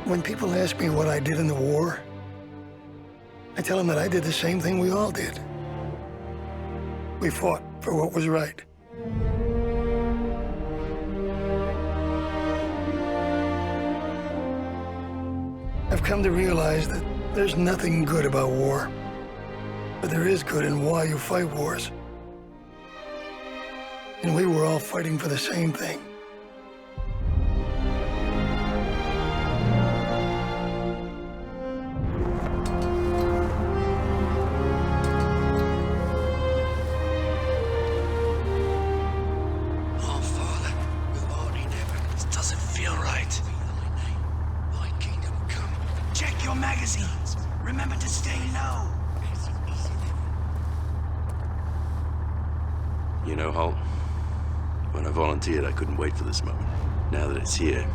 When people ask me what I did in the war, I tell them that I did the same thing we all did. We fought for what was right. I've come to realize that there's nothing good about war, but there is good in why you fight wars. And we were all fighting for the same thing. You know, Holt, when I volunteered, I couldn't wait for this moment. Now that it's here...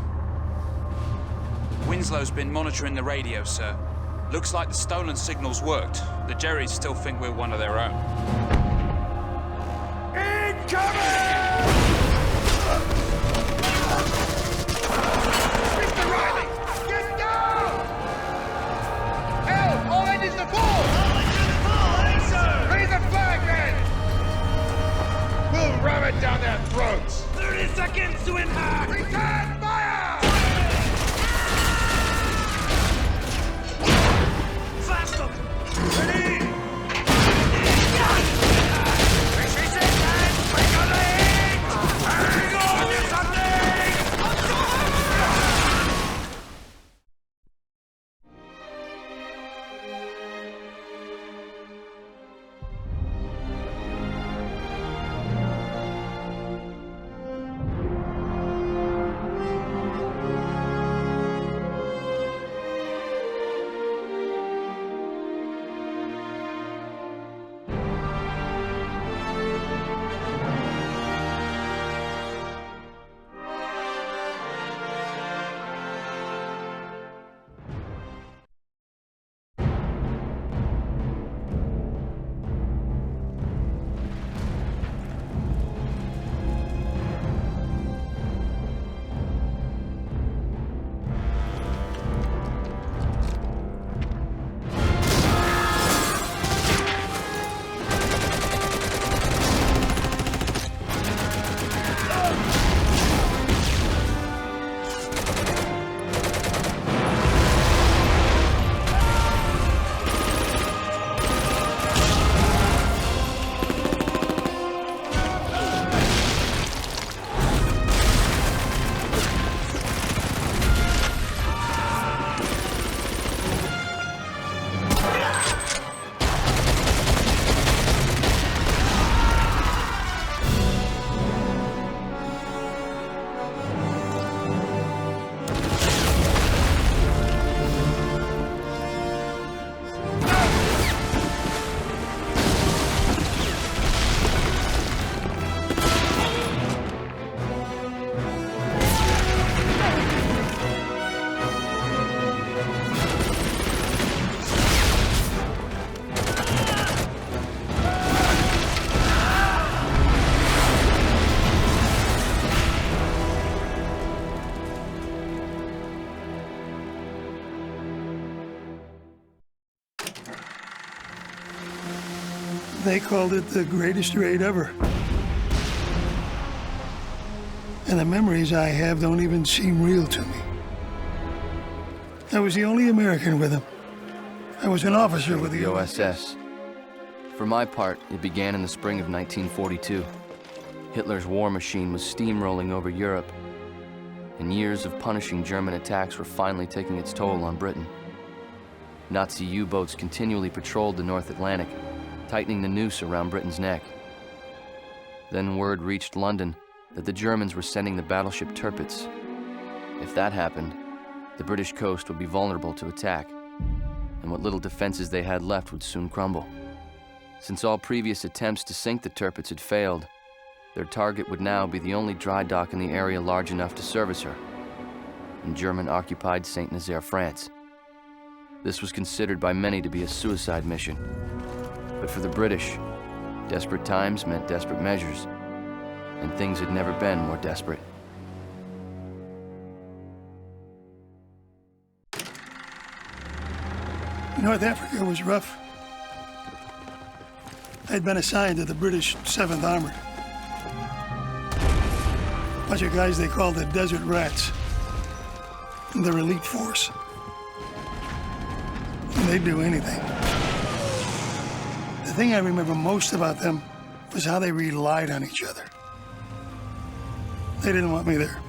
Winslow's been monitoring the radio, sir. Looks like the stolen signals worked. The Jerrys still think we're one of their own. Incoming! Mr. Riley, get down! Help! All engines to full! All engines to full, aye, sir! Raise the flag, men! We'll ram it down their throats! 30 seconds to impact! Return fire! Fast up! Ready! They called it the greatest raid ever. And the memories I have don't even seem real to me. I was the only American with them. I was an officer with the OSS. For my part, it began in the spring of 1942. Hitler's war machine was steamrolling over Europe, and years of punishing German attacks were finally taking its toll on Britain. Nazi U-boats continually patrolled the North Atlantic, tightening the noose around Britain's neck. Then word reached London that the Germans were sending the battleship Tirpitz. If that happened, the British coast would be vulnerable to attack, and what little defenses they had left would soon crumble. Since all previous attempts to sink the Tirpitz had failed, their target would now be the only dry dock in the area large enough to service her, in German-occupied Saint Nazaire, France. This was considered by many to be a suicide mission. But for the British, desperate times meant desperate measures, and things had never been more desperate. North Africa was rough. I'd been assigned to the British 7th Armored. A bunch of guys they called the Desert Rats. Their elite force. And they'd do anything. The thing I remember most about them was how they relied on each other. They didn't want me there.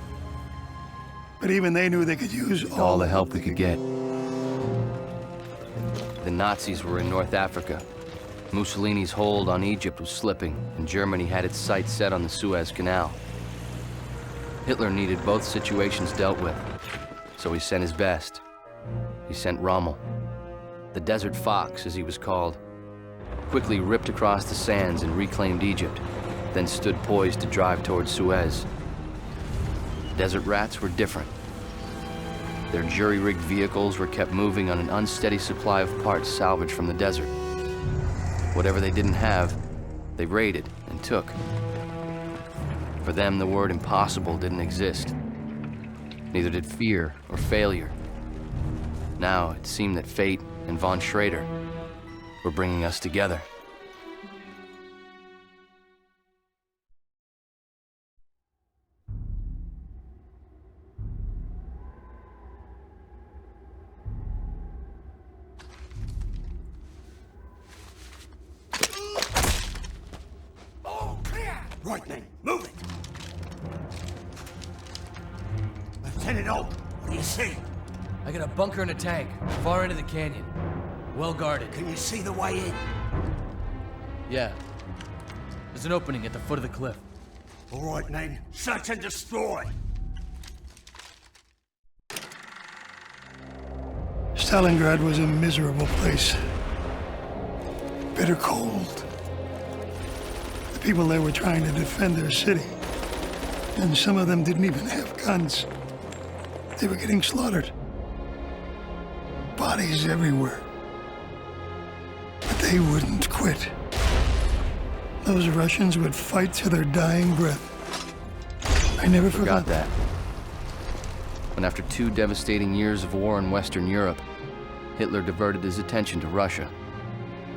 But even they knew they could use All the help we could get. The Nazis were in North Africa. Mussolini's hold on Egypt was slipping, and Germany had its sights set on the Suez Canal. Hitler needed both situations dealt with, so he sent his best. He sent Rommel. The Desert Fox, as he was called, quickly ripped across the sands and reclaimed Egypt, then stood poised to drive towards Suez. Desert Rats were different. Their jury-rigged vehicles were kept moving on an unsteady supply of parts salvaged from the desert. Whatever they didn't have, they raided and took. For them, the word impossible didn't exist. Neither did fear or failure. Now, it seemed that fate and von Schrader were bringing us together. Right then, move it! Lieutenant Oak, what do you see? I got a bunker and a tank, far into the canyon. Well guarded. Can you see the way in? Yeah. There's an opening at the foot of the cliff. All right, men. Search and destroy! Stalingrad was a miserable place. Bitter cold. The people there were trying to defend their city. And some of them didn't even have guns. They were getting slaughtered. Bodies everywhere. But they wouldn't quit. Those Russians would fight to their dying breath. I never forgot that. When after 2 devastating years of war in Western Europe, Hitler diverted his attention to Russia.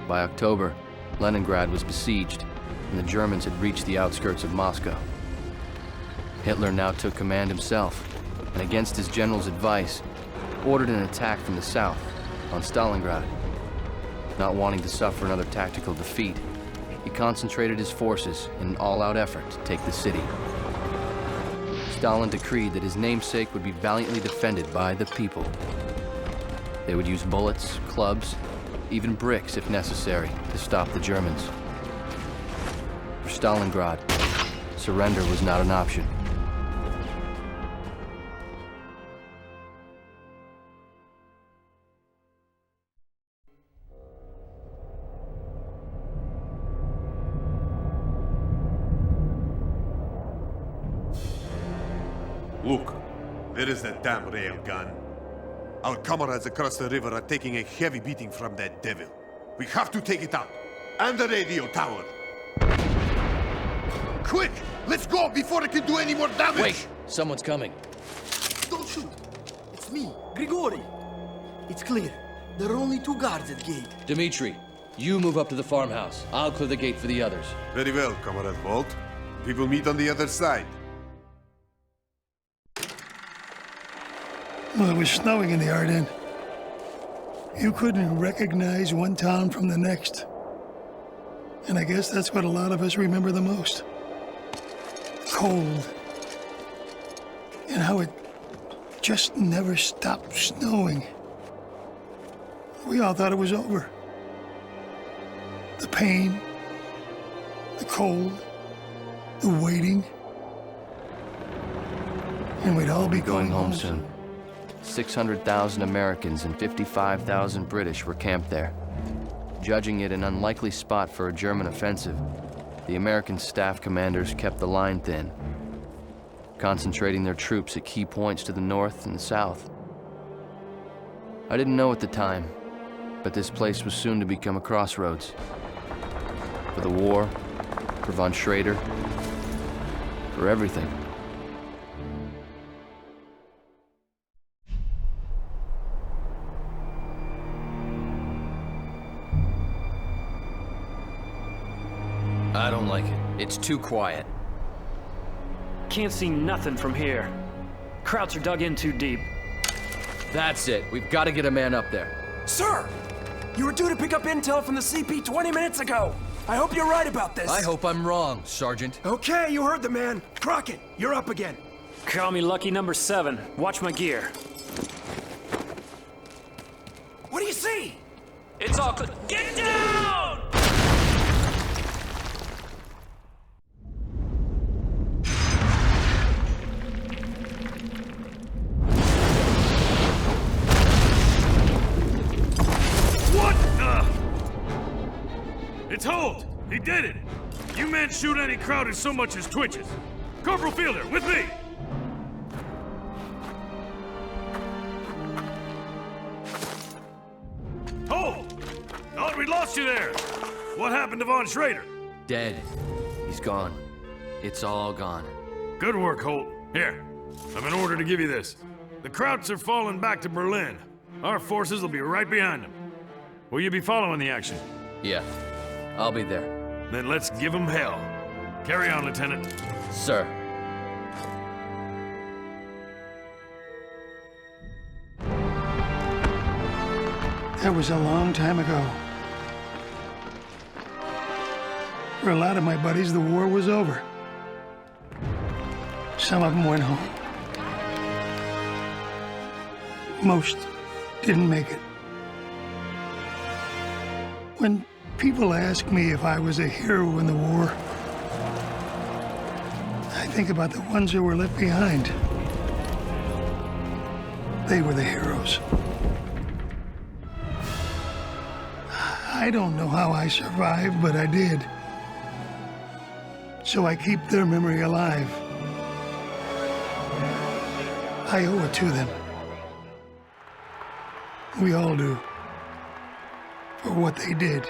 By October, Leningrad was besieged, and the Germans had reached the outskirts of Moscow. Hitler now took command himself, and against his general's advice, ordered an attack from the south, on Stalingrad. Not wanting to suffer another tactical defeat, he concentrated his forces in an all-out effort to take the city. Stalin decreed that his namesake would be valiantly defended by the people. They would use bullets, clubs, even bricks if necessary to stop the Germans. For Stalingrad, surrender was not an option. Look, there is that damn railgun. Our comrades across the river are taking a heavy beating from that devil. We have to take it out. And the radio tower. Quick! Let's go before it can do any more damage! Wait! Someone's coming. Don't shoot. It's me, Grigori. It's clear. There are only 2 guards at gate. Dmitri, you move up to the farmhouse. I'll clear the gate for the others. Very well, Comrade Bolt. We will meet on the other side. Well, it was snowing in the Ardennes. You couldn't recognize one town from the next. And I guess that's what a lot of us remember the most. Cold. And how it just never stopped snowing. We all thought it was over. The pain, the cold, the waiting. And we'd all be Going home soon. 600,000 Americans and 55,000 British were camped there. Judging it an unlikely spot for a German offensive, the American staff commanders kept the line thin, concentrating their troops at key points to the north and the south. I didn't know at the time, but this place was soon to become a crossroads. For the war, for von Schrader, for everything. I don't like it. It's too quiet. Can't see nothing from here. Krauts are dug in too deep. That's it. We've got to get a man up there. Sir! You were due to pick up intel from the CP 20 minutes ago. I hope you're right about this. I hope I'm wrong, Sergeant. Okay, you heard the man. Crockett, you're up again. Call me lucky number 7. Watch my gear. What do you see? It's all clear. Get down! What the? It's Holt! He did it! You men shoot any crowd as so much as twitches. Corporal Fielder, with me! Holt! Thought we'd lost you there! What happened to Von Schrader? Dead. He's gone. It's all gone. Good work, Holt. Here, I've been ordered to give you this. The Krauts are falling back to Berlin. Our forces will be right behind them. Will you be following the action? Yeah. I'll be there. Then let's give them hell. Carry on, Lieutenant. Sir. That was a long time ago. For a lot of my buddies, the war was over. Some of them went home. Most didn't make it. When people ask me if I was a hero in the war, I think about the ones who were left behind. They were the heroes. I don't know how I survived, but I did. So I keep their memory alive. I owe it to them. We all do. For what they did.